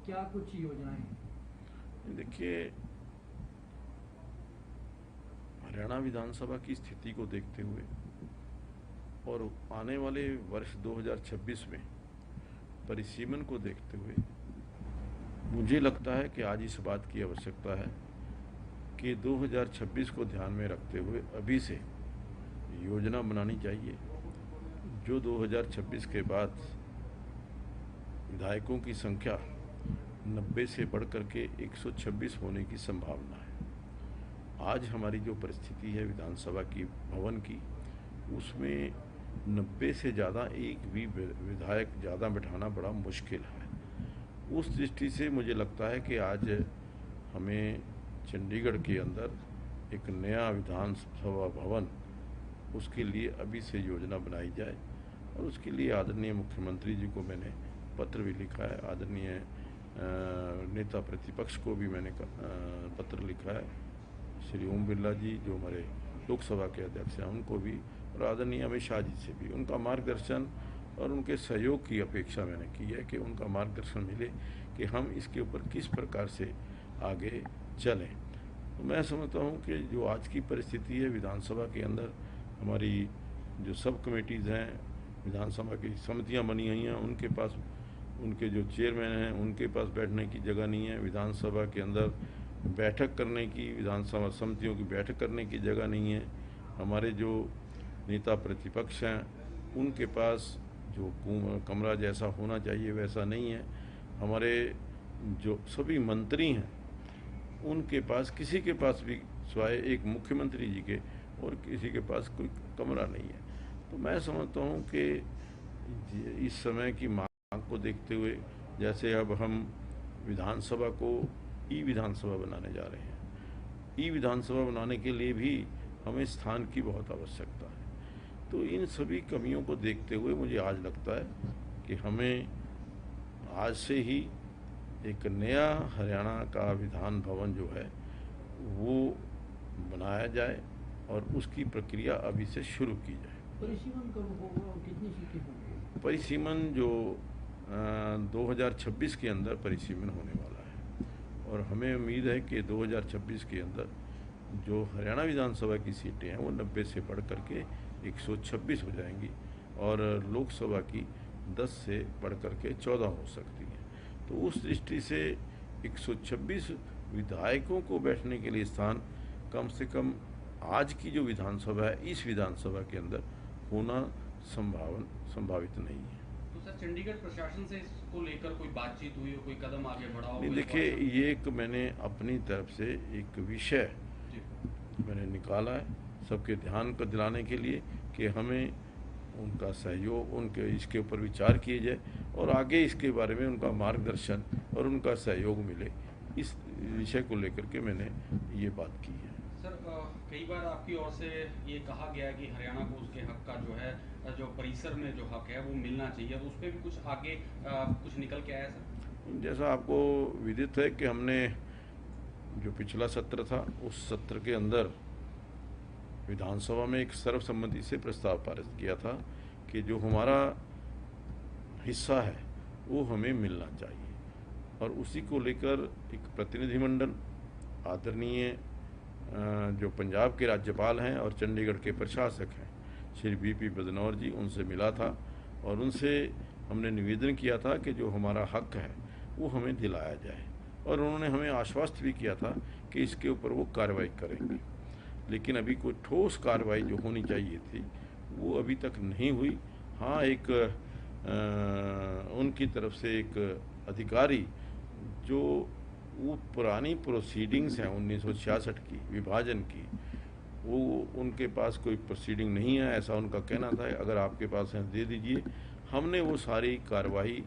क्या कुछ योजनाएं हैं? देखिए, हरियाणा विधानसभा की स्थिति को देखते हुए और आने वाले वर्ष 2026 में परिसीमन को देखते हुए मुझे लगता है कि आज इस बात की आवश्यकता है कि 2026 को ध्यान में रखते हुए अभी से योजना बनानी चाहिए जो 2026 के बाद विधायकों की संख्या 90 से बढ़ करके 126 होने की संभावना है। आज हमारी जो परिस्थिति है विधानसभा की भवन की, उसमें 90 से ज़्यादा एक भी विधायक ज़्यादा बिठाना बड़ा मुश्किल है। उस दृष्टि से मुझे लगता है कि आज हमें चंडीगढ़ के अंदर एक नया विधानसभा भवन, उसके लिए अभी से योजना बनाई जाए और उसके लिए आदरणीय मुख्यमंत्री जी को मैंने पत्र भी लिखा है, आदरणीय नेता प्रतिपक्ष को भी मैंने पत्र लिखा है, श्री ओम बिरला जी जो हमारे लोकसभा के अध्यक्ष हैं उनको भी, और आदरणीय अमित शाह जी से भी उनका मार्गदर्शन और उनके सहयोग की अपेक्षा मैंने की है कि उनका मार्गदर्शन मिले कि हम इसके ऊपर किस प्रकार से आगे चलें। तो मैं समझता हूँ कि जो आज की परिस्थिति है विधानसभा के अंदर, हमारी जो सब कमेटीज़ हैं, विधानसभा की समितियाँ बनी हुई हैं, उनके पास उनके जो चेयरमैन हैं उनके पास बैठने की जगह नहीं है, विधानसभा के अंदर बैठक करने की, विधानसभा समितियों की बैठक करने की जगह नहीं है, हमारे जो नेता प्रतिपक्ष हैं उनके पास जो कमरा जैसा होना चाहिए वैसा नहीं है, हमारे जो सभी मंत्री हैं उनके पास, किसी के पास भी सिवाय एक मुख्यमंत्री जी के और किसी के पास कोई कमरा नहीं है। तो मैं समझता हूँ कि इस समय की मांग को देखते हुए, जैसे अब हम विधानसभा को ई विधानसभा बनाने जा रहे हैं, ई विधानसभा बनाने के लिए भी हमें स्थान की बहुत आवश्यकता है। तो इन सभी कमियों को देखते हुए मुझे आज लगता है कि हमें आज से ही एक नया हरियाणा का विधान भवन जो है वो बनाया जाए और उसकी प्रक्रिया अभी से शुरू की जाए। परिसीमन कब होगा और कितनी सीटें होंगी? परिसीमन जो 2026 के अंदर परिसीमन होने वाला है और हमें उम्मीद है कि 2026 के अंदर जो हरियाणा विधानसभा की सीटें हैं वो 90 से बढ़ करके 126 हो जाएंगी और लोकसभा की 10 से बढ़ करके 14 हो सकती है। तो उस दृष्टि से 126 विधायकों को बैठने के लिए स्थान कम से कम आज की जो विधानसभा है इस विधानसभा के अंदर होना संभावित नहीं है। तो सर, चंडीगढ़ प्रशासन से इसको लेकर कोई बातचीत हुई हो, कोई कदम आगे बढ़ा हो? नहीं, देखिए, ये एक मैंने अपनी तरफ से एक विषय मैंने निकाला है सबके ध्यान को दिलाने के लिए कि हमें उनका सहयोग, उनके इसके ऊपर विचार किए जाए और आगे इसके बारे में उनका मार्गदर्शन और उनका सहयोग मिले, इस विषय को लेकर के मैंने ये बात की है। सर, कई बार आपकी ओर से ये कहा गया कि हरियाणा को उसके हक का जो है, जो परिसर में जो हक है वो मिलना चाहिए, तो उस पर भी कुछ आगे कुछ निकल के आया सर? जैसा आपको विदित है कि हमने जो पिछला सत्र था उस सत्र के अंदर विधानसभा में एक सर्वसम्मति से प्रस्ताव पारित किया था कि जो हमारा हिस्सा है वो हमें मिलना चाहिए और उसी को लेकर एक प्रतिनिधिमंडल आदरणीय जो पंजाब के राज्यपाल हैं और चंडीगढ़ के प्रशासक हैं श्री बीपी बदनौर जी, उनसे मिला था और उनसे हमने निवेदन किया था कि जो हमारा हक है वो हमें दिलाया जाए और उन्होंने हमें आश्वस्त भी किया था कि इसके ऊपर वो कार्रवाई करेंगे। लेकिन अभी कोई ठोस कार्रवाई जो होनी चाहिए थी वो अभी तक नहीं हुई। हाँ, एक उनकी तरफ से एक अधिकारी जो वो पुरानी प्रोसीडिंग्स हैं 1966 की विभाजन की, वो उनके पास कोई प्रोसीडिंग नहीं है ऐसा उनका कहना था। अगर आपके पास है दे दीजिए। हमने वो सारी कार्रवाई,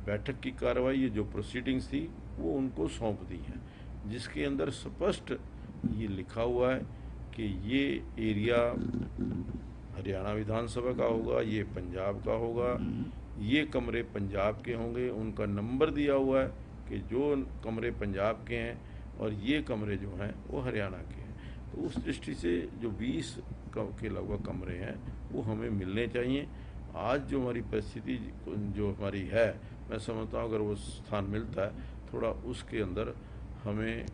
बैठक की कार्रवाई, ये जो प्रोसीडिंग्स थी वो उनको सौंप दी है, जिसके अंदर स्पष्ट ये लिखा हुआ है कि ये एरिया हरियाणा विधानसभा का होगा, ये पंजाब का होगा, ये कमरे पंजाब के होंगे, उनका नंबर दिया हुआ है कि जो कमरे पंजाब के हैं और ये कमरे जो हैं वो हरियाणा के हैं। तो उस दृष्टि से जो 20 के लगभग कमरे हैं वो हमें मिलने चाहिए। आज जो हमारी परिस्थिति जो हमारी है मैं समझता हूँ अगर वो स्थान मिलता है थोड़ा उसके अंदर हमें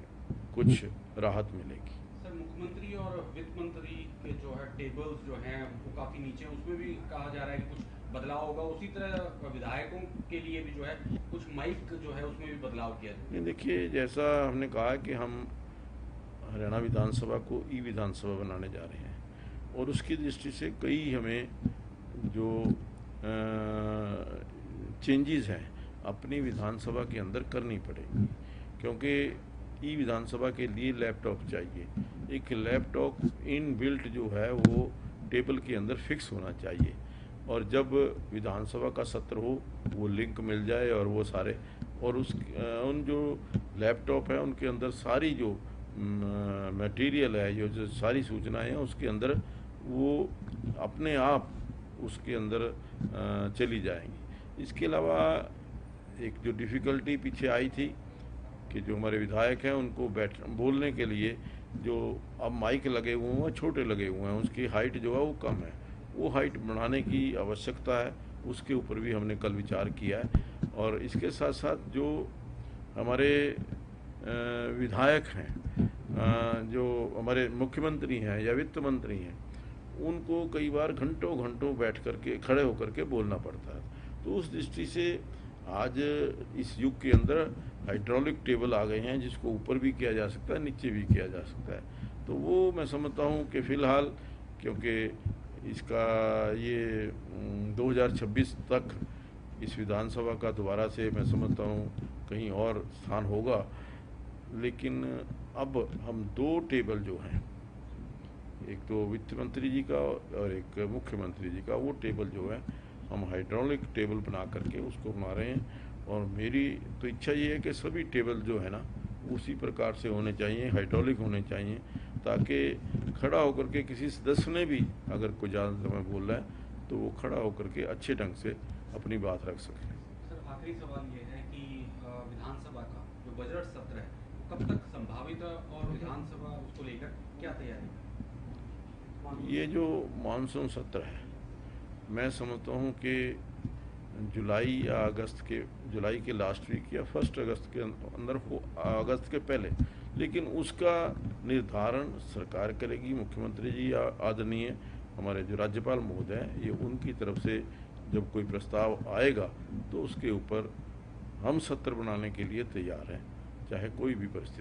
कुछ राहत मिलेगी। सर, मुख्यमंत्री और वित्त मंत्री के जो है टेबल्स जो हैं वो काफ़ी नीचे हैं, उसमें भी कहा जा रहा है कि कुछ बदलाव होगा। उसी तरह विधायकों के लिए भी जो है कुछ माइक जो है उसमें भी बदलाव किया जाए। नहीं, देखिए, जैसा हमने कहा है कि हम हरियाणा विधानसभा को ई विधानसभा बनाने जा रहे हैं और उसकी दृष्टि से कई हमें जो चेंजेस हैं अपनी विधानसभा के अंदर करनी पड़ेगी, क्योंकि ई विधानसभा के लिए लैपटॉप चाहिए। एक लैपटॉप इन बिल्ट जो है वो टेबल के अंदर फिक्स होना चाहिए और जब विधानसभा का सत्र हो वो लिंक मिल जाए और वो सारे और उन जो लैपटॉप है उनके अंदर सारी जो मटेरियल है जो सारी सूचनाएं हैं उसके अंदर वो अपने आप उसके अंदर चली जाएंगी। इसके अलावा एक जो डिफ़िकल्टी पीछे आई थी कि जो हमारे विधायक हैं उनको बोलने के लिए जो अब माइक लगे हुए हैं छोटे लगे हुए हैं, उसकी हाइट जो है वो कम है, वो हाइट बढ़ाने की आवश्यकता है। उसके ऊपर भी हमने कल विचार किया है और इसके साथ साथ जो हमारे विधायक हैं, जो हमारे मुख्यमंत्री हैं या वित्त मंत्री हैं, उनको कई बार घंटों घंटों बैठ करके खड़े होकर के बोलना पड़ता है। तो उस दृष्टि से आज इस युग के अंदर हाइड्रोलिक टेबल आ गए हैं जिसको ऊपर भी किया जा सकता है, नीचे भी किया जा सकता है। तो वो मैं समझता हूँ कि फ़िलहाल क्योंकि इसका ये 2026 तक इस विधानसभा का दोबारा से मैं समझता हूँ कहीं और स्थान होगा, लेकिन अब हम 2 टेबल जो हैं, एक तो वित्त मंत्री जी का और एक मुख्यमंत्री जी का, वो टेबल जो है हम हाइड्रोलिक टेबल बना करके उसको बना रहे हैं। और मेरी तो इच्छा ये है कि सभी टेबल जो है ना उसी प्रकार से होने चाहिए, हाइड्रोलिक होने चाहिए, ताकि खड़ा होकर के किसी सदस्य ने भी अगर कोई ज़्यादा समय बोल रहा है तो वो खड़ा होकर के अच्छे ढंग से अपनी बात रख सके। सर, आखिरी सवाल ये है कि विधानसभा का जो बजट सत्र है कब तक संभावित है और विधानसभा उसको लेकर क्या तैयारी? ये जो मानसून सत्र है मैं समझता हूँ कि जुलाई के लास्ट वीक या 1 अगस्त के अंदर हो, अगस्त के पहले, लेकिन उसका निर्धारण सरकार करेगी। मुख्यमंत्री जी या आदरणीय हमारे जो राज्यपाल महोदय हैं, ये उनकी तरफ से जब कोई प्रस्ताव आएगा तो उसके ऊपर हम सत्र बनाने के लिए तैयार हैं, चाहे कोई भी परिस्थिति।